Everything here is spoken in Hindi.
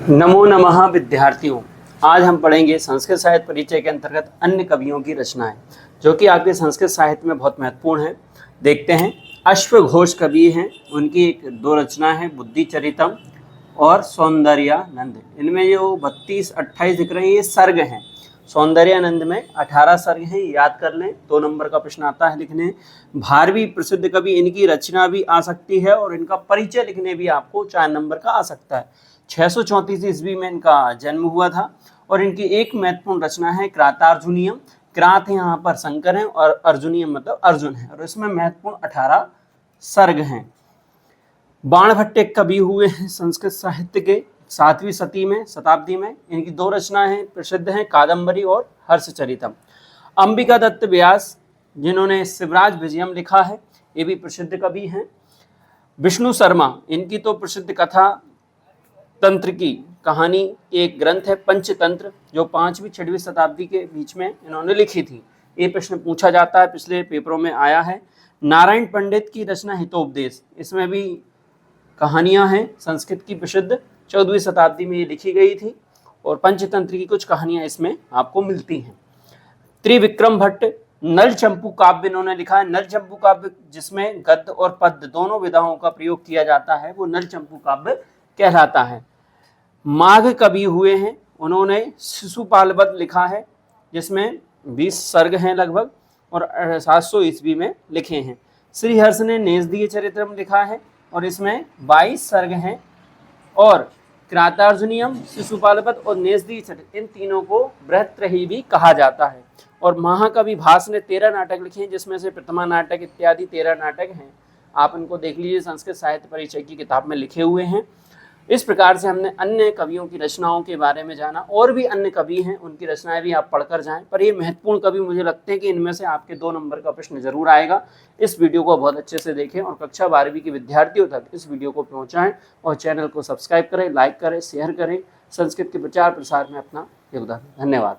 नमो नमः विद्यार्थियों। आज हम पढ़ेंगे संस्कृत साहित्य परिचय के अंतर्गत अन्य कवियों की रचनाएं जो कि आपके संस्कृत साहित्य में बहुत महत्वपूर्ण है। देखते हैं। अश्वघोष कवि हैं, उनकी दो रचना है, बुद्धिचरितम और सौंदर्यानंद। इनमें जो 32-28 दिख रहे हैं ये सर्ग हैं। सौंदर्यानंद में 18 सर्ग हैं, याद कर लें। 2 नंबर का प्रश्न आता है लिखने। भारवी प्रसिद्ध कवि, इनकी रचना भी आ सकती है और इनका परिचय लिखने भी आपको 4 नंबर का आ सकता है। 634 ईस्वी में इनका जन्म हुआ था और इनकी एक महत्वपूर्ण रचना है क्रातार्जुनीयम। क्रात यहाँ पर शंकर है और अर्जुनीयम मतलब अर्जुन है, और इसमें महत्वपूर्ण 18 सर्ग हैं। बाणभट्ट एक कवि हुए हैं संस्कृत साहित्य के 7वीं शताब्दी में। इनकी 2 रचनाएं प्रसिद्ध हैं, कादम्बरी और हर्षचरितम। अंबिका दत्त व्यास, जिन्होंने शिवराज विजयम लिखा है, ये भी प्रसिद्ध कवि हैं। विष्णु शर्मा, इनकी तो प्रसिद्ध कथा तंत्र की कहानी एक ग्रंथ है पंचतंत्र, जो 5वीं-6वीं शताब्दी के बीच में इन्होंने लिखी थी। ये प्रश्न पूछा जाता है, पिछले पेपरों में आया है। नारायण पंडित की रचना हितोपदेश, इसमें भी कहानियां हैं संस्कृत की प्रसिद्ध, 14वीं शताब्दी में ये लिखी गई थी और पंचतंत्र की कुछ कहानियां इसमें आपको मिलती हैं। त्रिविक्रम भट्ट नल चंपू काव्य इन्होंने लिखा है। नल चंपू काव्य जिसमें गद्य और पद्य दोनों विधाओं का प्रयोग किया जाता है, वो नल चंपू काव्य कहलाता है। माघ कवि हुए हैं, उन्होंने शिशुपालवध लिखा है, जिसमें 20 सर्ग हैं लगभग और 700 ईस्वी में लिखे हैं। श्रीहर्ष ने नेषदीय चरित्रम लिखा है और इसमें 22 सर्ग हैं। और क्रातार्जुनीयम, शिशुपालवध और नेषदीय चरित्र, इन तीनों को बृहत्त्रयी भी कहा जाता है। और महाकवि भास ने 13 नाटक लिखे हैं, जिसमें से प्रतिमा नाटक इत्यादि 13 नाटक हैं। आप इनको देख लीजिए, संस्कृत साहित्य परिचय की किताब में लिखे हुए हैं। इस प्रकार से हमने अन्य कवियों की रचनाओं के बारे में जाना। और भी अन्य कवि हैं, उनकी रचनाएं भी आप पढ़कर जाएं, पर ये महत्वपूर्ण कवि मुझे लगते हैं कि इनमें से आपके 2 नंबर का प्रश्न जरूर आएगा। इस वीडियो को बहुत अच्छे से देखें और कक्षा 12वीं के विद्यार्थियों तक इस वीडियो को पहुंचाएं और चैनल को सब्सक्राइब करें, लाइक करें, शेयर करें। संस्कृत के प्रचार प्रसार में अपना योगदान। धन्यवाद।